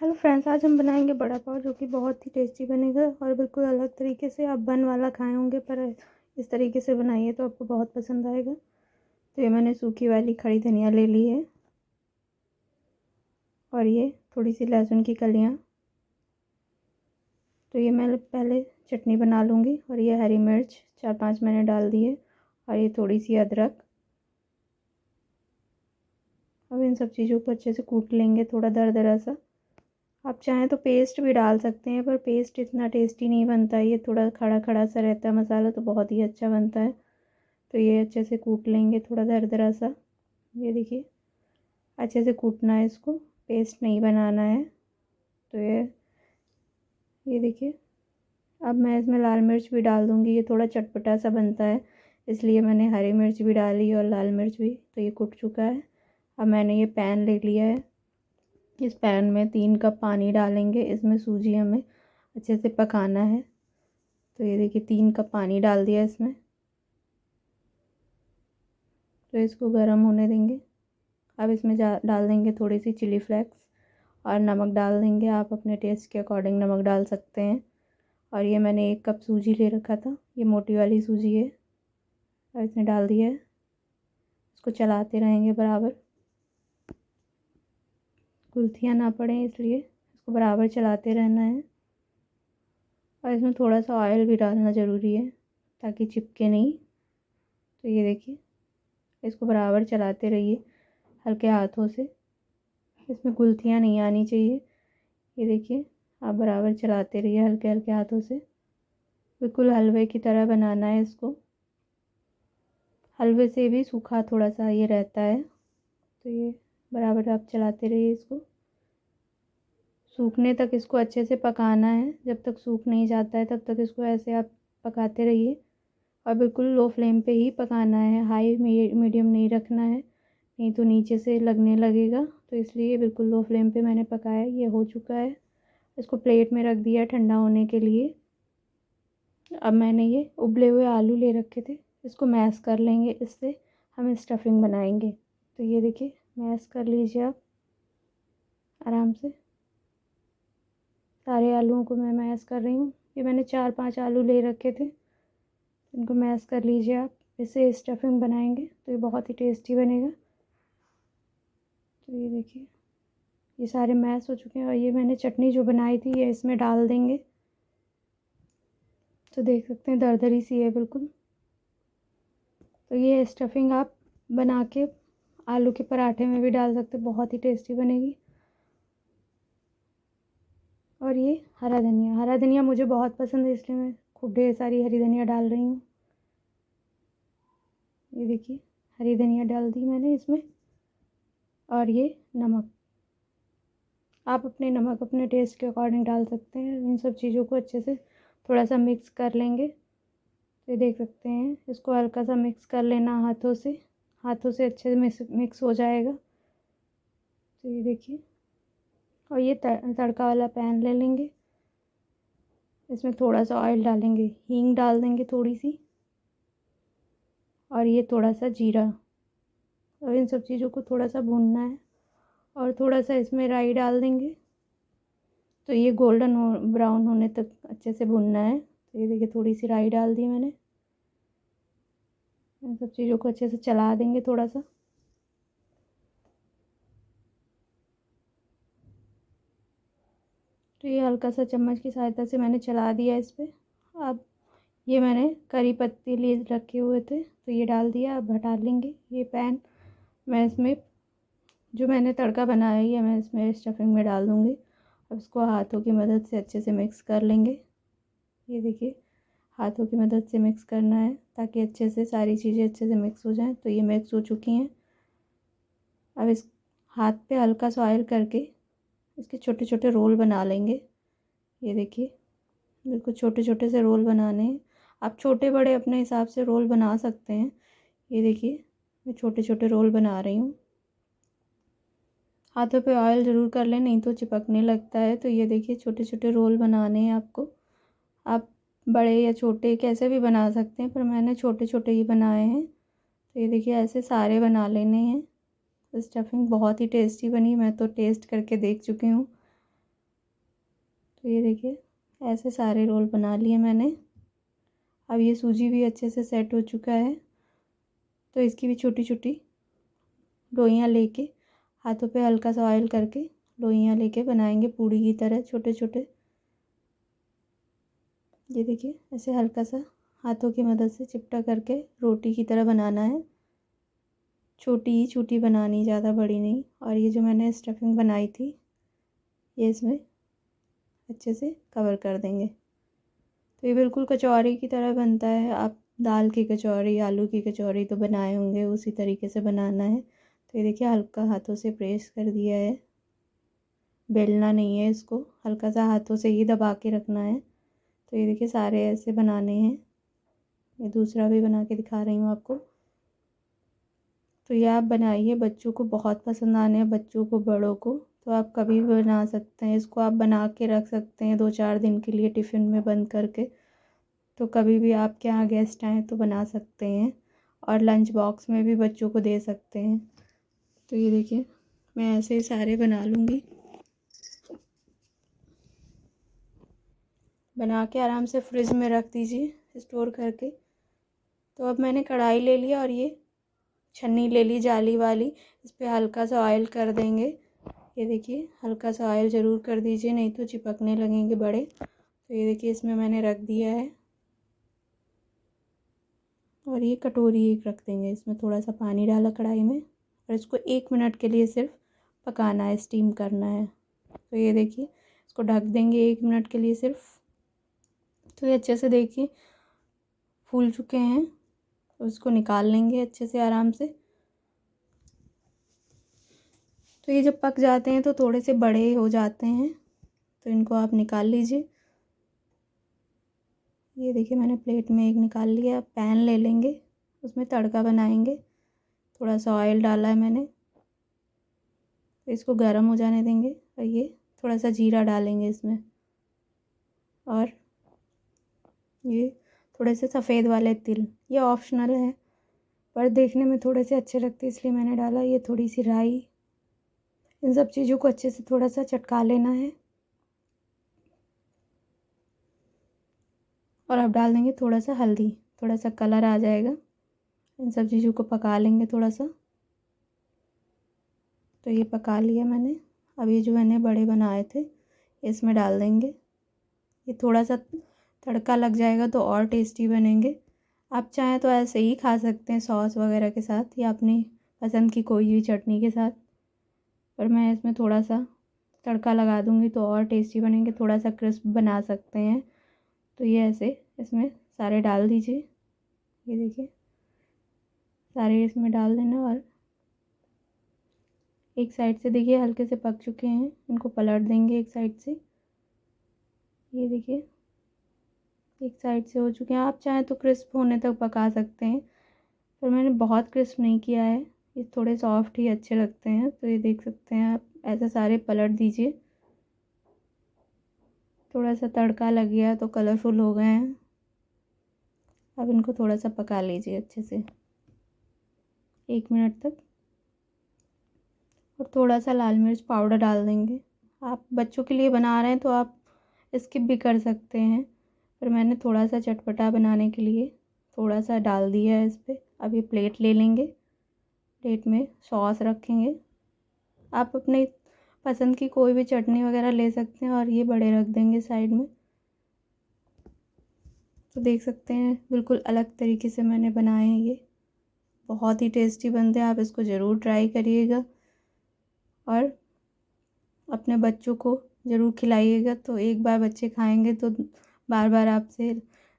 Hello friends, आज हम बनाएंगे बड़ा पाव जो कि बहुत ही टेस्टी बनेगा और बिल्कुल अलग तरीके से। आप बन वाला खाए होंगे पर इस तरीके से बनाइए तो आपको बहुत पसंद आएगा। तो ये मैंने सूखी वाली खड़ी धनिया ले ली है और ये थोड़ी सी लहसुन की कलियाँ। तो ये मैं पहले चटनी बना लूँगी। और ये हरी मिर्च 4-5 मैंने डाल दी है और ये थोड़ी सी अदरक। अब इन सब चीज़ों को अच्छे से कूट लेंगे, थोड़ा दरदरा सा। आप चाहें तो पेस्ट भी डाल सकते हैं पर पेस्ट इतना टेस्टी नहीं बनता है, ये थोड़ा खड़ा खड़ा सा रहता है मसाला, तो बहुत ही अच्छा बनता है। तो ये अच्छे से कूट लेंगे, थोड़ा दरदरा सा। ये देखिए अच्छे से कूटना है इसको, पेस्ट नहीं बनाना है। तो ये देखिए अब मैं इसमें लाल मिर्च भी डाल दूँगी। ये थोड़ा चटपटा सा बनता है इसलिए मैंने हरी मिर्च भी डाली और लाल मिर्च भी। तो ये कुट चुका है। अब मैंने ये पैन ले लिया है। इस पैन में 3 कप पानी डालेंगे। इसमें सूजी हमें अच्छे से पकाना है। तो ये देखिए 3 कप पानी डाल दिया इसमें। तो इसको गर्म होने देंगे। अब इसमें डाल देंगे थोड़ी सी चिली फ्लेक्स और नमक डाल देंगे। आप अपने टेस्ट के अकॉर्डिंग नमक डाल सकते हैं। और ये मैंने 1 कप सूजी ले रखा था, ये मोटी वाली सूजी है और इसमें डाल दिया है। इसको चलाते रहेंगे बराबर, गुलथियाँ ना पड़े इसलिए इसको बराबर चलाते रहना है। और इसमें थोड़ा सा ऑयल भी डालना ज़रूरी है ताकि चिपके नहीं। तो ये देखिए इसको बराबर चलाते रहिए हल्के हाथों से, इसमें गुलथियाँ नहीं आनी चाहिए। ये देखिए आप बराबर चलाते रहिए हल्के हल्के हाथों से। बिल्कुल हलवे की तरह बनाना है इसको। हलवे से भी सूखा थोड़ा सा ये रहता है। तो ये बराबर आप चलाते रहिए इसको, सूखने तक इसको अच्छे से पकाना है। जब तक सूख नहीं जाता है तब तक इसको ऐसे आप पकाते रहिए और बिल्कुल लो फ्लेम पे ही पकाना है, हाई मीडियम नहीं रखना है, नहीं तो नीचे से लगने लगेगा। तो इसलिए बिल्कुल लो फ्लेम पे मैंने पकाया। ये हो चुका है, इसको प्लेट में रख दिया ठंडा होने के लिए। अब मैंने ये उबले हुए आलू ले रखे थे, इसको मैश कर लेंगे, इससे हम स्टफिंग बनाएंगे। तो ये देखिए मैश कर लीजिए आप आराम से। सारे आलूओं को मैं मैश कर रही हूँ। ये मैंने 4-5 आलू ले रखे थे, इनको मैश कर लीजिए आप। इससे स्टफिंग बनाएंगे तो ये बहुत ही टेस्टी बनेगा। तो ये देखिए ये सारे मैश हो चुके हैं और ये मैंने चटनी जो बनाई थी ये इसमें डाल देंगे। तो देख सकते हैं दरदरी सी है बिल्कुल। तो ये स्टफिंग आप बना के आलू के पराठे में भी डाल सकते, बहुत ही टेस्टी बनेगी। और ये हरा धनिया मुझे बहुत पसंद है इसलिए मैं खूब ढेर सारी हरी धनिया डाल रही हूँ। ये देखिए हरी धनिया डाल दी मैंने इसमें। और ये नमक आप अपने नमक अपने टेस्ट के अकॉर्डिंग डाल सकते हैं। इन सब चीज़ों को अच्छे से थोड़ा सा मिक्स कर लेंगे। तो ये देख सकते हैं इसको हल्का सा मिक्स कर लेना हाथों से अच्छे से मिक्स हो जाएगा। तो ये देखिए और ये तड़का वाला पैन ले लेंगे, इसमें थोड़ा सा ऑयल डालेंगे, हींग डाल देंगे थोड़ी सी और ये थोड़ा सा जीरा। और इन सब चीज़ों को थोड़ा सा भूनना है और थोड़ा सा इसमें राई डाल देंगे। तो ये गोल्डन ब्राउन होने तक अच्छे से भूनना है। तो ये देखिए थोड़ी सी राई डाल दी मैंने। इन सब चीज़ों को अच्छे से चला देंगे थोड़ा सा। तो ये हल्का सा चम्मच की सहायता से मैंने चला दिया इस पर। अब ये मैंने करी पत्ती लिए रखे हुए थे तो ये डाल दिया। अब हटा लेंगे ये पैन। मैं इसमें जो मैंने तड़का बनाया है मैं इसमें स्टफिंग में डाल दूँगी। अब इसको हाथों की मदद से अच्छे से मिक्स कर लेंगे। ये देखिए हाथों की मदद से मिक्स करना है ताकि अच्छे से सारी चीज़ें अच्छे से मिक्स हो जाएं। तो ये मिक्स हो चुकी हैं। अब इस हाथ पे हल्का सा ऑयल करके इसके छोटे छोटे रोल बना लेंगे। ये देखिए बिल्कुल छोटे छोटे से रोल बनाने हैं। आप छोटे बड़े अपने हिसाब से रोल बना सकते हैं। ये देखिए मैं छोटे छोटे रोल बना रही हूँ। हाथों पे ऑयल ज़रूर कर लें नहीं तो चिपकने लगता है। तो ये देखिए छोटे छोटे रोल बनाने हैं आपको। आप बड़े या छोटे कैसे भी बना सकते हैं पर मैंने छोटे छोटे ही बनाए हैं। तो ये देखिए ऐसे सारे बना लेने हैं। स्टफिंग बहुत ही टेस्टी बनी, मैं तो टेस्ट करके देख चुकी हूँ। तो ये देखिए ऐसे सारे रोल बना लिए मैंने। अब ये सूजी भी अच्छे से सेट हो चुका है, तो इसकी भी छोटी छोटी लोइयाँ लेके हाथों पे हल्का सा ऑयल करके लोइयाँ लेके बनाएंगे पूड़ी की तरह छोटे छोटे। ये देखिए ऐसे हल्का सा हाथों की मदद से चिपटा करके रोटी की तरह बनाना है। छोटी ही छोटी बनानी, ज़्यादा बड़ी नहीं। और ये जो मैंने स्टफिंग बनाई थी ये इसमें अच्छे से कवर कर देंगे। तो ये बिल्कुल कचौरी की तरह बनता है। आप दाल की कचौरी, आलू की कचौरी तो बनाए होंगे, उसी तरीके से बनाना है। तो ये देखिए हल्का हाथों से प्रेस कर दिया है, बेलना नहीं है इसको, हल्का सा हाथों से ही दबा के रखना है। तो ये देखिए सारे ऐसे बनाने हैं। ये दूसरा भी बना के दिखा रही हूँ आपको। तो ये आप बनाइए, बच्चों को बहुत पसंद आने हैं, बच्चों को बड़ों को। तो आप कभी भी बना सकते हैं इसको, आप बना के रख सकते हैं 2-4 दिन के लिए टिफ़िन में बंद करके। तो कभी भी आपके यहाँ गेस्ट आएँ तो बना सकते हैं, और लंच बॉक्स में भी बच्चों को दे सकते हैं। तो ये देखिए मैं ऐसे ही सारे बना लूँगी। बना के आराम से फ्रिज में रख दीजिए स्टोर करके। तो अब मैंने कढ़ाई ले लिया और ये छन्नी ले ली जाली वाली, इस पर हल्का सा ऑयल कर देंगे। ये देखिए हल्का सा ऑयल ज़रूर कर दीजिए, नहीं तो चिपकने लगेंगे बड़े। तो ये देखिए इसमें मैंने रख दिया है, और ये कटोरी एक रख देंगे। इसमें थोड़ा सा पानी डाला कढ़ाई में, और इसको 1 मिनट के लिए सिर्फ पकाना है, स्टीम करना है। तो ये देखिए इसको ढक देंगे 1 मिनट के लिए सिर्फ। तो ये अच्छे से देखिए फूल चुके हैं, तो इसको निकाल लेंगे अच्छे से आराम से। तो ये जब पक जाते हैं तो थोड़े से बड़े हो जाते हैं, तो इनको आप निकाल लीजिए। ये देखिए मैंने प्लेट में एक निकाल लिया। पैन ले लेंगे, उसमें तड़का बनाएंगे। थोड़ा सा ऑयल डाला है मैंने, तो इसको गर्म हो जाने देंगे। और ये थोड़ा सा जीरा डालेंगे इसमें, और ये थोड़े से सफ़ेद वाले तिल, ये ऑप्शनल है पर देखने में थोड़े से अच्छे लगते इसलिए मैंने डाला। ये थोड़ी सी राई, इन सब चीज़ों को अच्छे से थोड़ा सा चटका लेना है। और अब डाल देंगे थोड़ा सा हल्दी, थोड़ा सा कलर आ जाएगा। इन सब चीज़ों को पका लेंगे थोड़ा सा। तो ये पका लिया मैंने। अब ये जो मैंने बड़े बनाए थे इसमें डाल देंगे। ये थोड़ा सा तड़का लग जाएगा तो और टेस्टी बनेंगे। आप चाहें तो ऐसे ही खा सकते हैं सॉस वगैरह के साथ, या अपनी पसंद की कोई भी चटनी के साथ, पर मैं इसमें थोड़ा सा तड़का लगा दूँगी तो और टेस्टी बनेंगे, थोड़ा सा क्रिस्प बना सकते हैं। तो ये ऐसे इसमें सारे डाल दीजिए। ये देखिए सारे इसमें डाल देना, और एक साइड से देखिए हल्के से पक चुके हैं, इनको पलट देंगे एक साइड से। ये देखिए एक साइड से हो चुके हैं। आप चाहें तो क्रिस्प होने तक पका सकते हैं, पर मैंने बहुत क्रिस्प नहीं किया है, ये थोड़े सॉफ्ट ही अच्छे लगते हैं। तो ये देख सकते हैं आप, ऐसे सारे पलट दीजिए। थोड़ा सा तड़का लग गया तो कलरफुल हो गए हैं। अब इनको थोड़ा सा पका लीजिए अच्छे से 1 मिनट तक, और थोड़ा सा लाल मिर्च पाउडर डाल देंगे। आप बच्चों के लिए बना रहे हैं तो आप स्किप भी कर सकते हैं, पर मैंने थोड़ा सा चटपटा बनाने के लिए थोड़ा सा डाल दिया है इस पर। अब ये प्लेट ले लेंगे, प्लेट में सॉस रखेंगे। आप अपने पसंद की कोई भी चटनी वगैरह ले सकते हैं, और ये बड़े रख देंगे साइड में। तो देख सकते हैं बिल्कुल अलग तरीके से मैंने बनाए हैं। ये बहुत ही टेस्टी बनते हैं, आप इसको ज़रूर ट्राई करिएगा और अपने बच्चों को ज़रूर खिलाइएगा। तो एक बार बच्चे खाएंगे तो बार बार आपसे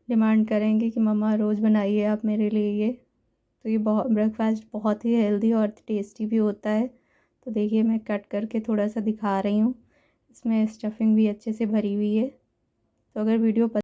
डिमांड करेंगे कि मम्मा रोज़ बनाइए आप मेरे लिए ये। तो ये ब्रेकफास्ट बहुत ही हेल्दी और टेस्टी भी होता है। तो देखिए मैं कट करके थोड़ा सा दिखा रही हूँ, इसमें स्टफिंग भी अच्छे से भरी हुई है। तो अगर वीडियो